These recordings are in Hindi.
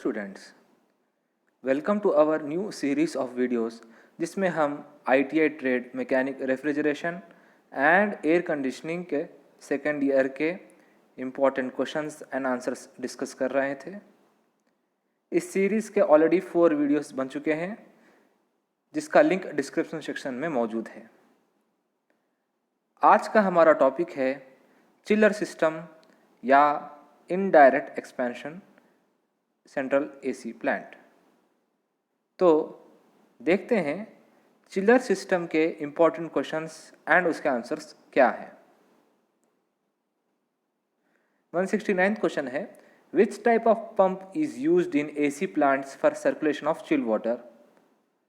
Students, welcome to our new series of videos जिसमें हम ITI trade mechanic refrigeration and air conditioning के सेकेंड ईयर के important questions and answers discuss कर रहे थे। इस सीरीज़ के ऑलरेडी 4 वीडियोस बन चुके हैं जिसका लिंक डिस्क्रिप्शन सेक्शन में मौजूद है। आज का हमारा टॉपिक है चिलर सिस्टम या indirect expansion central AC plant. तो देखते हैं चिलर सिस्टम के इम्पॉर्टेंट क्वेश्चंस एंड उसके आंसर्स क्या है। 169 क्वेश्चन है, which type of pump is used in AC plants for circulation of chill water.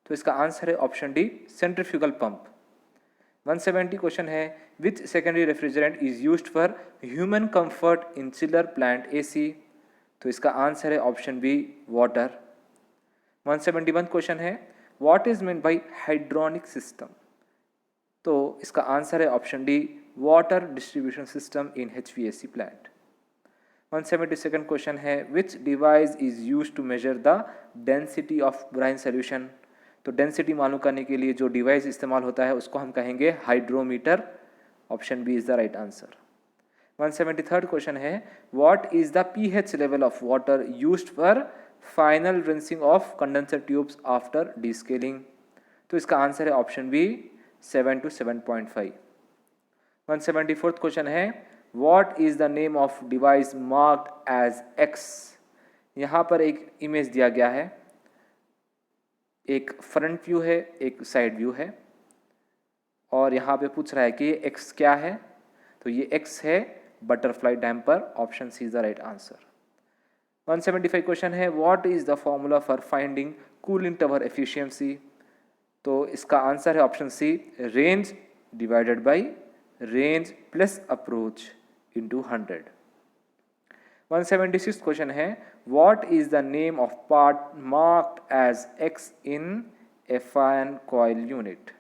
तो इसका आंसर है option D, centrifugal pump. 170 question है, which secondary refrigerant is used for human comfort in chiller plant AC। तो इसका आंसर है ऑप्शन बी, वाटर। 171 क्वेश्चन है, what is mean by hydronic system. तो इसका आंसर है option D, water distribution system in HVAC plant. 172 question है, which device is used to measure the density of brine solution. तो डेंसिटी मालूम करने के लिए जो डिवाइस इस्तेमाल होता है उसको हम कहेंगे hydrometer. Option B is the right answer. 173 question है, what is the pH level of water used for final rinsing of condenser tubes after descaling. तो इसका आंसर है ऑप्शन बी, 7 to 7.5। 174 क्वेश्चन है, what is the name of device marked as X। यहाँ पर एक इमेज दिया गया है, एक फ्रंट व्यू है, एक साइड व्यू है, और यहाँ पे पूछ रहा है कि ये X क्या है। तो ये X है butterfly damper. Option C is the right answer. 175 question है, what is the formula for finding cooling tower efficiency. तो इसका आंसर है option C, range divided by range plus approach into 100। 176 question है, what is the name of part marked as X in a fan coil unit.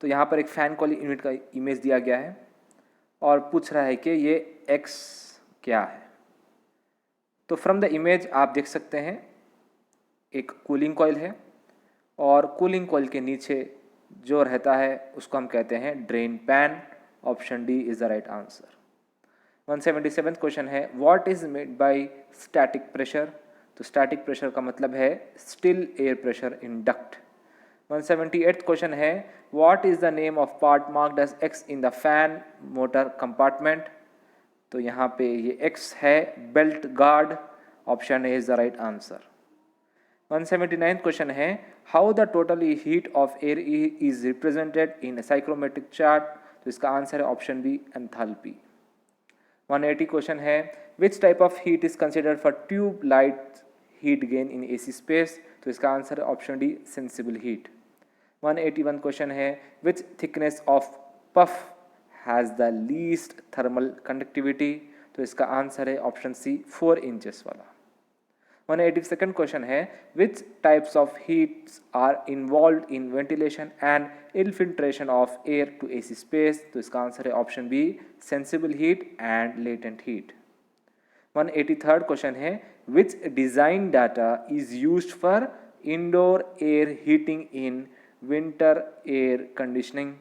तो यहाँ पर एक फैन कॉइल यूनिट का इमेज दिया गया है और पूछ रहा है कि ये X क्या है। तो फ्रॉम द इमेज आप देख सकते हैं एक कूलिंग कॉइल है और कूलिंग कॉइल के नीचे जो रहता है उसको हम कहते हैं drain pan. Option D is the right answer. 177 question है, what is made by static pressure. तो स्टैटिक प्रेशर का मतलब है still air pressure in duct. 178 question है, what is the name of part marked as X in the fan motor compartment. तो यहाँ पे ये X है belt guard. Option A is the right answer. 179 question है, how the total heat of air is represented in psychrometric chart. तो इसका आंसर है ऑप्शन बी, एंथैल्पी। 180 क्वेश्चन है, which type of heat is considered for tube light heat gain in AC space. तो इसका आंसर है option D, sensible heat. 181 question है, which thickness of PUF has the least thermal conductivity. तो इसका आंसर है ऑप्शन सी, 4 इंचेस वाला। 182 क्वेश्चन है, which types of heats are involve in ventilation and infiltration of air to AC space. तो इसका आंसर है option B, sensible heat and latent heat. 183 question है, which design data is used for indoor air heating in winter air conditioning.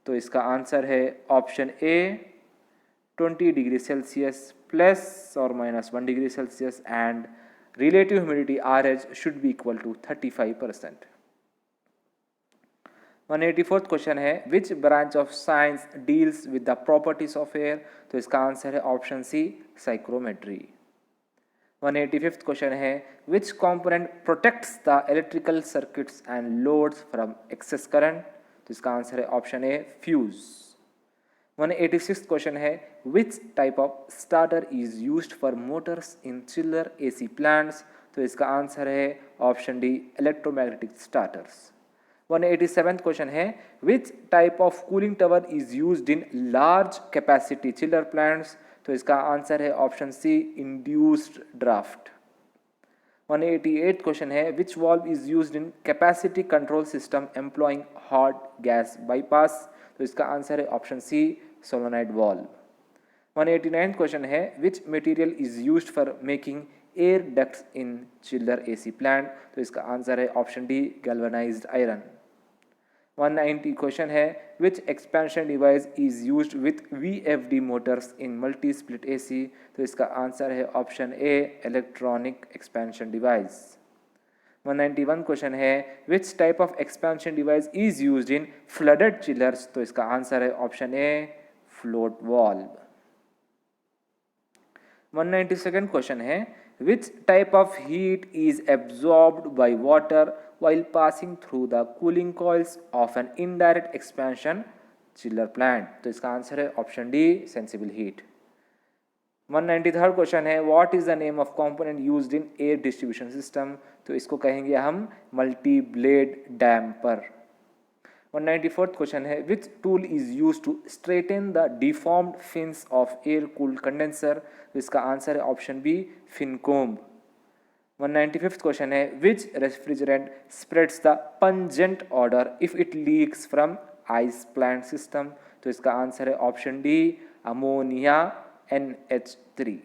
तो इसका आंसर है option A, 20 degree Celsius plus और minus 1 degree Celsius and relative humidity RH should be equal to 35%. 184th question है, which branch of science deals with the properties of air। तो इसका आंसर है ऑप्शन सी, साइक्रोमेट्री। 185th क्वेश्चन है, which component protects the electrical circuits and loads from excess current। तो इसका आंसर है ऑप्शन ए, फ्यूज। 186th क्वेश्चन है, which type of starter is used for motors in chiller AC plants. तो इसका आंसर है option D, electromagnetic starters. 187th question है, which type of cooling tower is used in large capacity chiller plants. तो इसका आंसर है option C, induced draft. 188th question है, which valve is used in capacity control system employing hot gas bypass. तो इसका आंसर है option C, solenoid valve. 189 question है which material is used for making air ducts in chiller AC plant, तो इसका आंसर है option D galvanized iron. 190 question है which expansion device is used with VFD motors in multi split AC, तो इसका आंसर है option A electronic expansion device. 191 question है which type of expansion device is used in flooded chillers, तो इसका आंसर है option A float valve. 192 question है which type of heat is absorbed by water while passing through the cooling coils of an indirect expansion chiller plant, तो इसका आंसर है option D sensible heat. 193 question है what is the name of component used in air distribution system, तो इसको कहेंगे हम मल्टी ब्लेड डैम्पर। 194 क्वेश्चन है which tool is used to straighten the deformed fins of air cooled condenser, तो इसका आंसर है ऑप्शन बी फिनकोम्ब। 195th क्वेश्चन है which refrigerant spreads the pungent odour if it leaks from ice plant system, तो इसका आंसर है option D ammonia NH3।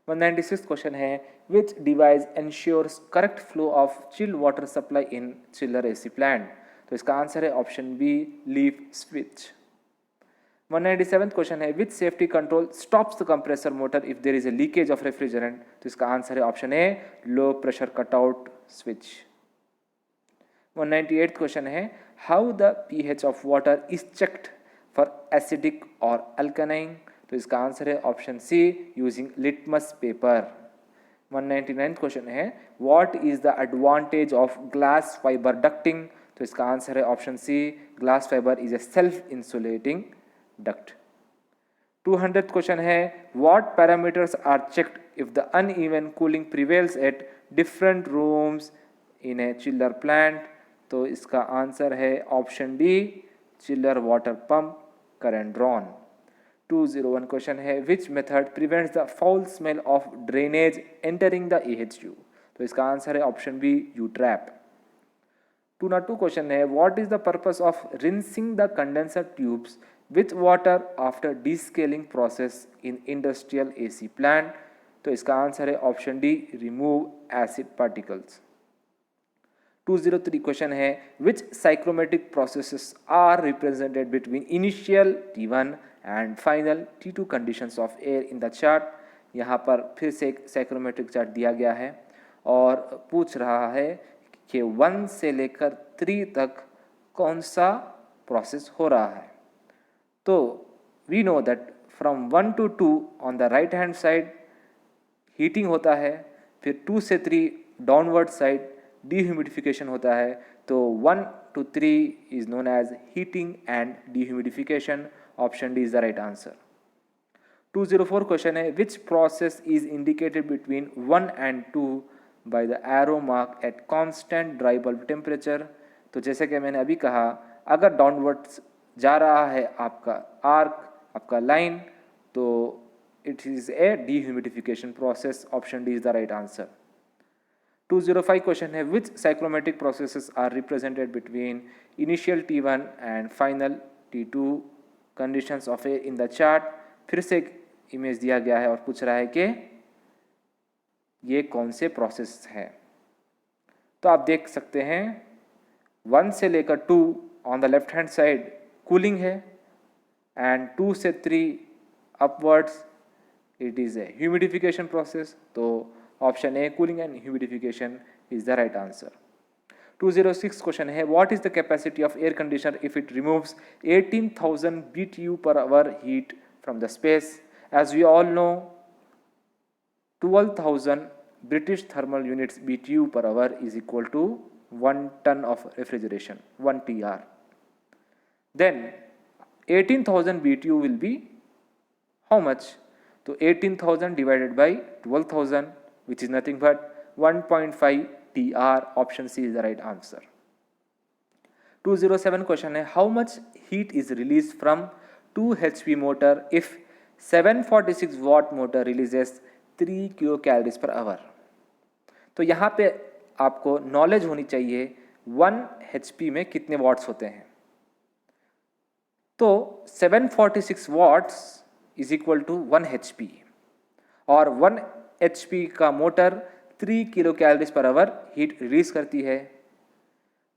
196th question है which device ensures correct flow of chill water supply in chiller AC plant, तो इसका आंसर है option B leaf switch. 197th question है which safety control stops the compressor motor if there is a leakage of refrigerant, तो इसका आंसर है option A low pressure cutout switch. 198th question है how the pH of water is checked for acidic और अल्कलाइन, तो इसका आंसर है option C using litmus paper. 199th question है what is the advantage of glass fibre ducting, तो इसका आंसर है option C glass fibre is a self insulating duct। 200th question है what parameters are checked if the uneven cooling prevails at different rooms in a chiller plant, तो इसका आंसर है option D chiller water pump current drawn. 201 question है which method prevents the foul smell of drainage entering the AHU, तो इसका आंसर है ऑप्शन बी U-trap। 202 क्वेश्चन है what is the purpose of rinsing the condenser tubes with water after descaling process in industrial AC plant, तो इसका आंसर है option D remove acid particles. 203 question है which psychrometric processes are represented between initial T1 and final T2 conditions of air in the chart. यहाँ पर फिर से एक साइक्रोमेट्रिक चार्ट दिया गया है और पूछ रहा है कि 1 से लेकर 3 तक कौन सा प्रोसेस हो रहा है। तो we know that from 1 to 2 on the right hand side heating होता है, फिर 2 से 3 डाउनवर्ड साइड डिह्यूमिडिफिकेशन होता है, तो 1 to 3 is known as heating and dehumidification, option D is the right answer. 204 question है which process is indicated between 1 and 2 by the arrow mark at constant dry bulb temperature, तो जैसे कि मैंने अभी कहा अगर डाउनवर्ड्स जा रहा है आपका आर्क आपका लाइन, तो it is a dehumidification process, option D is the right answer. 205 question है which psychrometric processes are represented between initial T1 and final T2 conditions of air in the chart. फिर से एक इमेज दिया गया है और पूछ रहा है कि ये कौन से प्रोसेस है। तो आप देख सकते हैं 1 से लेकर 2 on the left hand side cooling है एंड 2 से 3 upwards it is a humidification process, तो option A cooling and humidification is the right answer. 206 question है what is the capacity of air conditioner if it removes 18,000 BTU per hour heat from the space। as we all know 12,000 British thermal units BTU per hour is equal to 1 ton of refrigeration, 1 TR। then 18,000 BTU will be how much? तो 18,000 divided by 12,000 which is nothing but 1.5 TR, option C is the right answer। 207 question है how much heat is released from 2 HP motor if 746 watt motor releases 3 kilocalories per hour। तो यहाँ पे आपको नॉलेज होनी चाहिए 1 HP में कितने वॉट्स होते हैं। तो 746 watts is equal to 1 HP और 1 HP का motor 3 kilo calories per hour heat release करती है।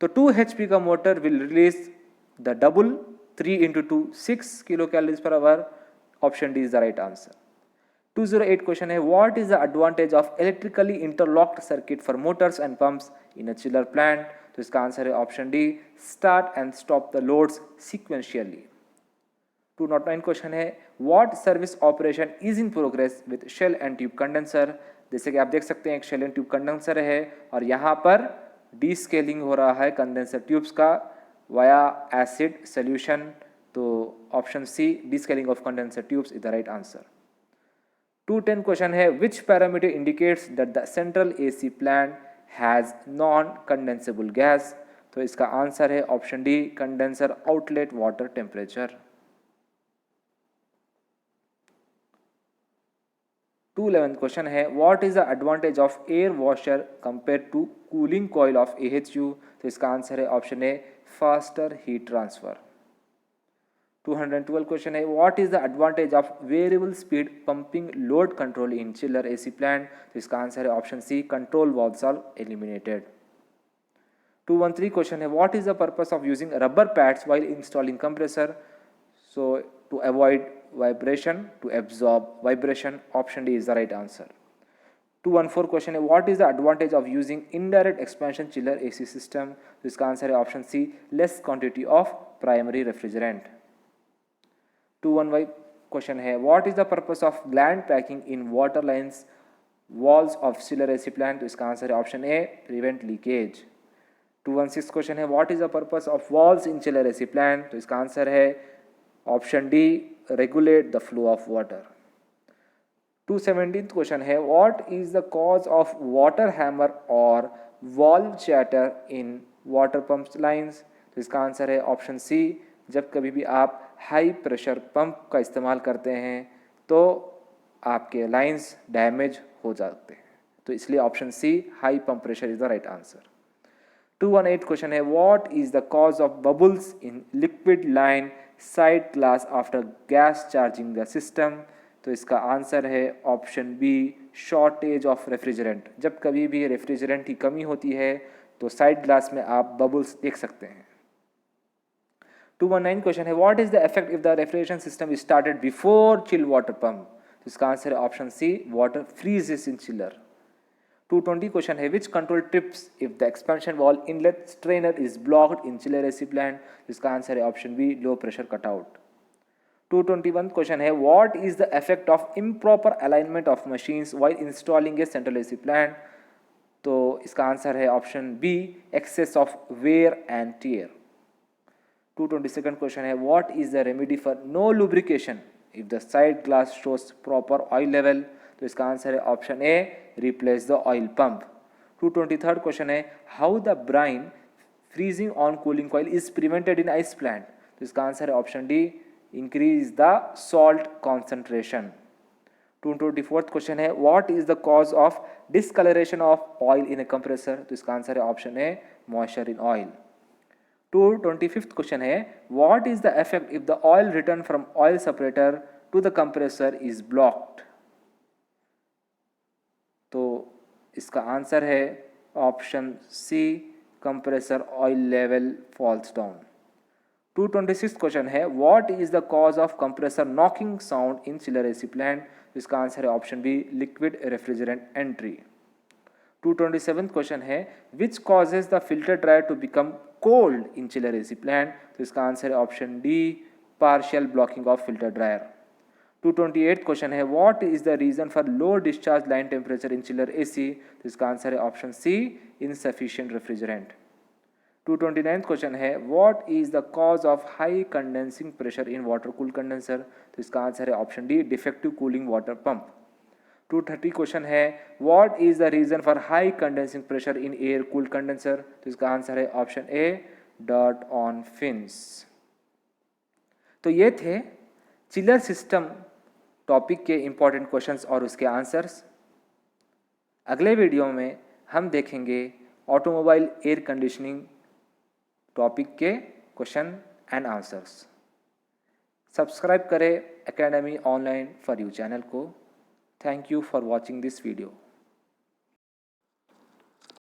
तो 2 HP का motor will release the double 3 into 2 6 kilo calories per hour. Option D is the right answer. 208 question है what is the advantage of electrically interlocked circuit for motors and pumps in a chiller plant. तो इसका आंसर है option D start and stop the loads sequentially. 209 question है what service operation is in progress with shell and tube condenser. जैसे कि आप देख सकते हैं एक शेल एंड ट्यूब कंडेंसर है और यहाँ पर डी स्केलिंग हो रहा है कंडेंसर ट्यूब्स का वाया एसिड सोल्यूशन। तो option C D scaling of condenser tubes is the right answer. 210 question है which parameter indicates that the central AC plant has non condensable gas. तो इसका आंसर है option D condenser outlet water temperature. 211 question है what is the advantage of air washer compare to cooling coil of AHU। तो इसका आंसर है option A faster heat transfer. 212 question है what is the advantage of variable speed pumping load control in chiller AC plant. तो इसका आंसर है option C control valves are eliminated. 213 question है what is the purpose of using rubber pads while installing compressor. So to avoid vibration, to absorb vibration. Option D is the right answer. 214 question है what is the advantage of using indirect expansion chiller AC system। तो इसका आंसर है option C less quantity of primary refrigerant। 215 question है what is the purpose of gland packing in water lines walls of chiller AC plant। तो इसका आंसर है ऑप्शन ए prevent leakage। 216 question है what is the purpose of walls in chiller AC plant। तो इसका आंसर है option D regulate the flow of water। 217th question है what is the cause of water hammer or valve chatter in water pump lines। तो इसका आंसर है ऑप्शन सी जब कभी भी आप हाई प्रेशर पंप का इस्तेमाल करते हैं तो आपके लाइंस डैमेज हो जाते हैं। तो इसलिए option C high pump pressure is the right answer. 218 question है what is the cause of bubbles in liquid line side glass after gas charging the system। तो इसका आंसर है option B shortage of refrigerant. जब कभी भी रेफ्रिजरेंट की कमी होती है तो साइड ग्लास में आप बबल्स देख सकते हैं। 219 क्वेश्चन है what is the effect if the refrigeration system is started before chill water pump. तो इसका आंसर है option C water freezes in chiller. 220 question है which control trips if the expansion valve inlet strainer is blocked in chiller AC plant. इसका आंसर है option B low pressure cutout. 221 question है what is the effect of improper alignment of machines while installing a central AC plant. तो इसका आंसर है option B excess of wear and tear. 222 question है what is the remedy for no lubrication if the sight glass shows proper oil level. तो इसका आंसर है option A replace the oil pump. 223 question है how the brine freezing on cooling coil is prevented in ice plant. तो इसका आंसर है option D increase the salt concentration. 224 question है what is the cause of discoloration of oil in a compressor. तो इसका आंसर है option A moisture in oil. 225 question है what is the effect if the oil return from oil separator to the compressor is blocked. तो इसका आंसर है option C compressor oil level falls down. 226 question है what is the cause of compressor knocking sound in chiller AC plant. इसका आंसर है option B liquid refrigerant entry. 227 question है which causes the filter dryer to become cold in chiller AC plant. तो इसका आंसर है option D partial blocking of filter dryer. 228 question है what is the reason for low discharge line temperature in chiller AC। तो इसका आंसर है option C insufficient refrigerant. 229 question है what is the cause of high condensing pressure in water cool condenser. तो इसका आंसर है option D defective cooling water pump. 230 question है what is the reason for high condensing pressure in air cool condenser. तो इसका आंसर है option A dot on fins. तो ये थे चिलर सिस्टम टॉपिक के इंपॉर्टेंट क्वेश्चंस और उसके आंसर्स। अगले वीडियो में हम देखेंगे ऑटोमोबाइल एयर कंडीशनिंग टॉपिक के क्वेश्चन एंड आंसर्स। सब्सक्राइब करें academy online for you channel को। Thank you for watching this video.